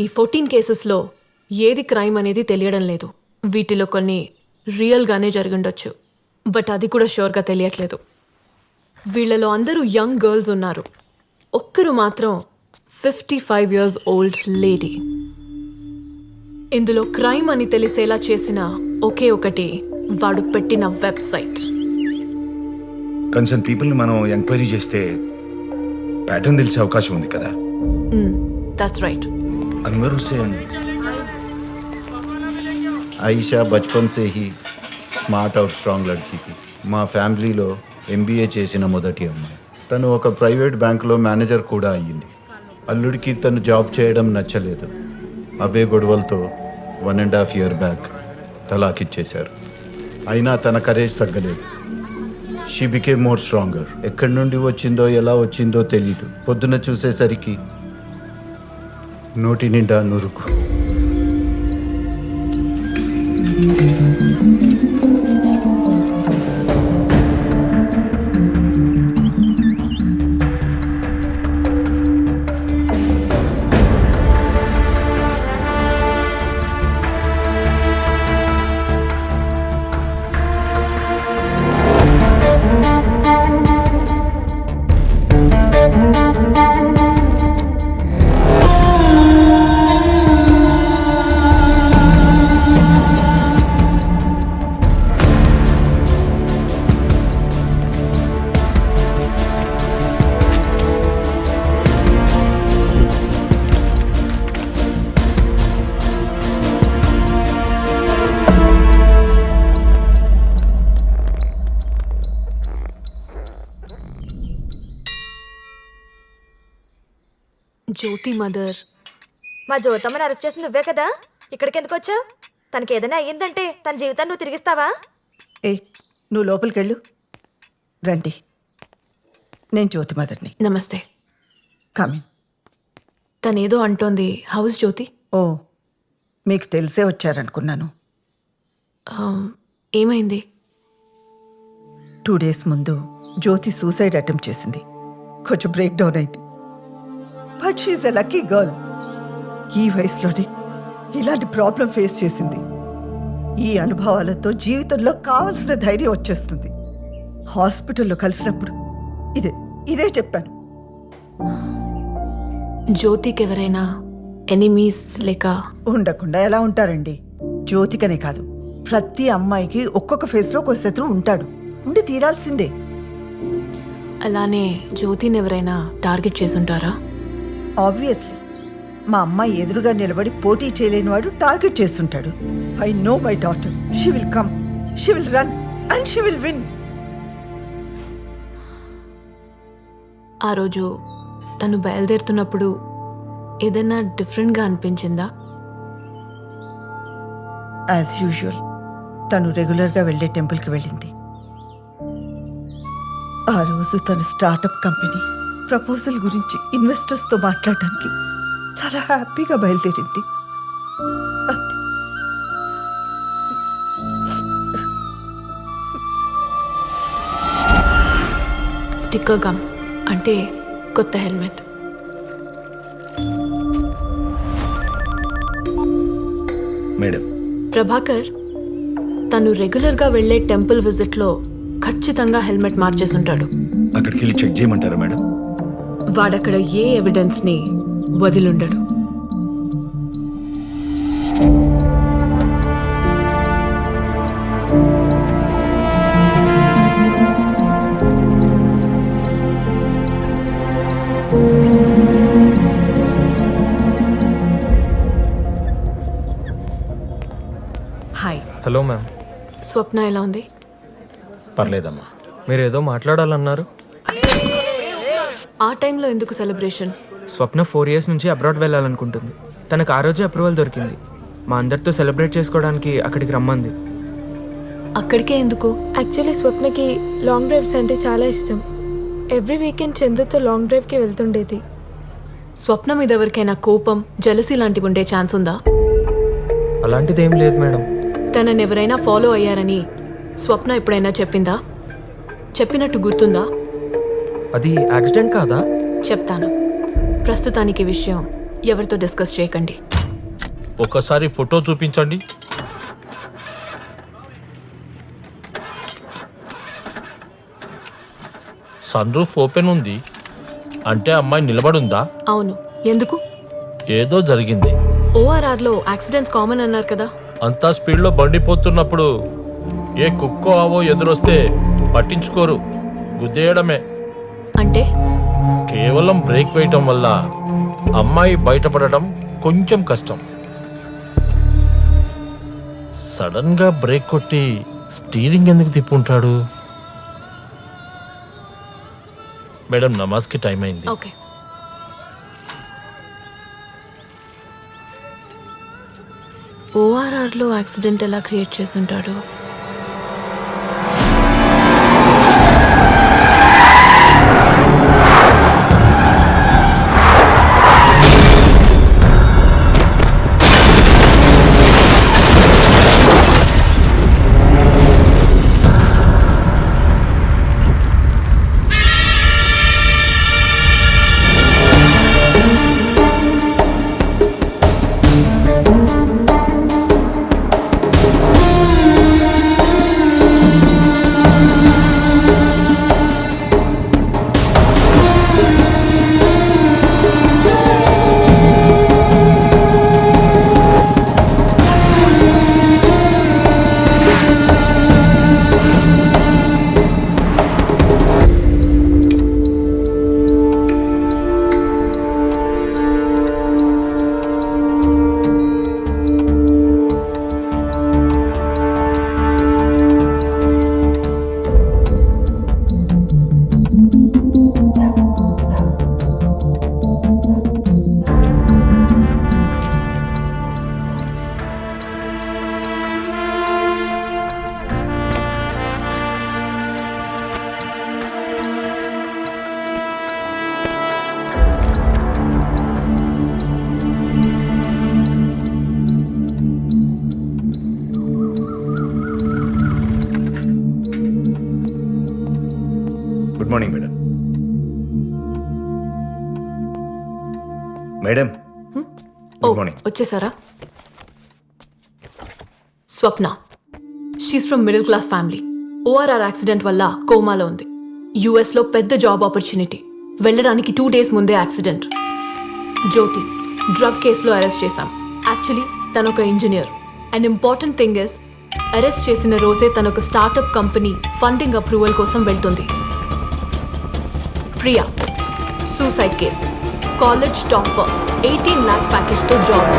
ఈ 14 కేసెస్లో ఏది క్రైమ్ అనేది తెలియడం లేదు. వీటిలో కొన్ని రియల్గానే జరిగిండొచ్చు, బట్ అది కూడా షూర్గా తెలియట్లేదు. వీళ్ళలో అందరూ యంగ్ గర్ల్స్ ఉన్నారు. ఒక్కరు మాత్రం 55 years ఓల్డ్ లేడీ. ఇందులో క్రైమ్ అని తెలిసేలా చేసిన ఒకే ఒకటి వాడు పెట్టిన వెబ్సైట్. కన్సర్న్ పీపుల్ని మనం ఎంక్వైరీ చేస్తే ప్యాటర్న్ తెలిసే అవకాశం ఉంది కదా. That's right. अनवर हुसैन आयशा बचपन से ही స్మార్ట్ और స్ట్రాంగ్ లడ్కీ थी. మా ఫ్యామిలీలో ఎంబీఏ చేసిన మొదటి అమ్మాయి. తను ఒక ప్రైవేట్ బ్యాంకులో మేనేజర్ కూడా అయ్యింది. అల్లుడికి తను జాబ్ చేయడం నచ్చలేదు. అవే గొడవలతో 1.5 years బ్యాక్ తలాకిచ్చేశారు. అయినా తన కరేజ్ తగ్గలేదు. She became more stronger. ఎక్కడి నుండి వచ్చిందో ఎలా వచ్చిందో తెలీదు. పొద్దున చూసేసరికి నోటి నిండా నురుకు. జ్యోతి మదర్. మా జ్యోతమ్మని అరెస్ట్ చేసింది నువ్వే కదా. ఇక్కడికి ఎందుకు వచ్చావు? తనకి ఏదైనా అయ్యిందంటే తన జీవితాన్ని నువ్వు తిరిగిస్తావా? నువ్వు లోపలికి వెళ్ళు. రండి, నేను జ్యోతి మదర్ని. నమస్తే. కమిన్. తనేదో అంటోంది. హౌస్ జ్యోతి? ఓ, మీకు తెలిసే వచ్చారనుకున్నాను. ఏమైంది? 2 days ముందు జ్యోతి సూసైడ్ అటెంప్ట్ చేసింది. కొంచెం బ్రేక్ డౌన్ అయింది. But she's a lucky girl. ఈ వయసులోనే ఇలాంటి ప్రాబ్లం ఫేస్ చేసింది. ఈ అనుభవాలతో జీవితంలో కావాల్సిన ధైర్యం వచ్చేస్తుంది. హాస్పిటల్లో కలిసినప్పుడు ఇదే చెప్పాను. జ్యోతికి ఎవరైనా ఎనిమీస్ లేక? ఉండకుండా ఎలా ఉంటారండి? జ్యోతికనే కాదు, ప్రతి అమ్మాయికి ఒక్కొక్క ఫేస్లో ఒక శత్రువు ఉంటాడు. ఉండి తీరాల్సిందే. అలానే జ్యోతిని ఎవరైనా టార్గెట్ చేసుంటారా? ఆబ్వియస్లీ మా అమ్మాయి ఎదురుగా నిలబడి పోటీ చేయలేని వాడు టార్గెట్ చేస్తుంటాడు. I know my daughter. She will come, she will run and she will win. ఆ రోజు తను బయలుదేరుతున్నప్పుడు ఏదైనా డిఫరెంట్గా అనిపించిందా? యాజ్ యూజువల్ తను రెగ్యులర్గా వెళ్ళే టెంపుల్కి వెళ్ళింది. ఆ రోజు తన స్టార్టప్ కంపెనీ ప్రపోజల్ గురించి ఇన్వెస్టర్స్తో మాట్లాడడానికి చాలా హ్యాపీగా బయలుదేరింది. స్టిక్కర్ గమ్ అంటే కొత్త హెల్మెట్. మేడం, ప్రభాకర్ తను రెగ్యులర్గా వెళ్ళే టెంపుల్ విజిట్లో ఖచ్చితంగా హెల్మెట్ మార్చేసుంటాడు. అక్కడికి వెళ్ళి చెక్ చేయమంటారా మేడం? వాడక్కడ ఏ ఎవిడెన్స్ని వదిలుండడు. Hello ma'am. స్వప్న ఎలా ఉంది? పర్లేదమ్మా. మీరు ఏదో మాట్లాడాలన్నారు. ఆ టైంలో ఎందుకు సెలబ్రేషన్? స్వప్న 4 years నుంచి అబ్రాడ్ వెళ్ళాలనుకుంటుంది. తనకు ఆ రోజే అప్రూవల్ దొరికింది. మా అందరితో సెలబ్రేట్ చేసుకోవడానికి అక్కడికి రమ్మంది. అక్కడికే ఎందుకు? యాక్చువల్లీ స్వప్నకి లాంగ్ డ్రైవ్స్ అంటే చాలా ఇష్టం. ఎవ్రీ వీకెండ్ చందుతో లాంగ్ డ్రైవ్కి వెళ్తుండేది. స్వప్న మీద ఎవరికైనా కోపం, జెలసీ లాంటివి ఉండే ఛాన్స్ ఉందా? అలాంటిది ఏం లేదు మేడం. తనని ఎవరైనా ఫాలో అయ్యారని స్వప్న ఎప్పుడైనా చెప్పిందా? చెప్పినట్టు గుర్తుందా? అది యాక్సిడెంట్ కాదా? చెప్తాను. ప్రస్తుతానికి ఈ విషయం ఎవరితో డిస్కస్ చేయకండి. ఒకసారి ఫోటో చూపించండి. సన్ రూఫ్ ఓపెన్ ఉంది అంటే అమ్మాయి నిలబడుందా? అవును. ఎందుకు? ఏదో జరిగింది. ఓఆర్ఆర్లో యాక్సిడెంట్స్ కామన్ అన్నారు కదా. అంతా స్పీడ్లో బండి పోతున్నప్పుడు ఏ కుక్కో ఆవో ఎదురొస్తే పట్టించుకోరు, గుద్దేయడమే. అంటే కేవలం బ్రేక్ వేయటం వల్ల అమ్మాయి బయటపడడం కొంచెం కష్టం. సడన్ గా బ్రేక్ కొట్టి స్టీరింగ్ ఎందుకు తిప్పుంటాడు? మేడం, నమాజ్కి టైం అయింది. ఓకే. ఓఆర్ఆర్లో యాక్సిడెంట్ ఎలా క్రియేట్ చేస్తుంటాడు? Good morning madam. Madam, oh, good morning. వచ్చేసారా? Swapna, she's from middle class family. ఓఆర్ఆర్ యాక్సిడెంట్ వల్ల కోమాలో ఉంది. యుఎస్ లో పెద్ద జాబ్ ఆపర్చునిటీ. వెళ్ళడానికి 2 days ముందే యాక్సిడెంట్. జ్యోతి, డ్రగ్ కేసులో అరెస్ట్ చేశాం. యాక్చువల్లీ తనొక engineer. And important thing is, arrest చేసిన రోజే తనొక స్టార్టప్ కంపెనీ ఫండింగ్ అప్రూవల్ కోసం వెళ్తుంది. Priya, suicide case. College topper, 18 lakhs ప్యాకేజ్తో job.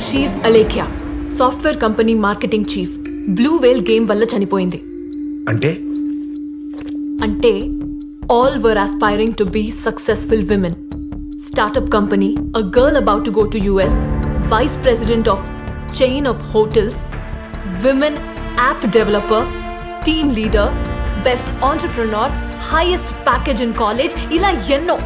She's Alekhya, software company marketing chief. Blue whale game వల్ల చనిపోయింది. అంటే all were aspiring to be successful women. Startup company, a girl about to go to US, vice president of chain of hotels, women app developer, team leader, best entrepreneur, highest package in college, ఇలా ఎన్నో.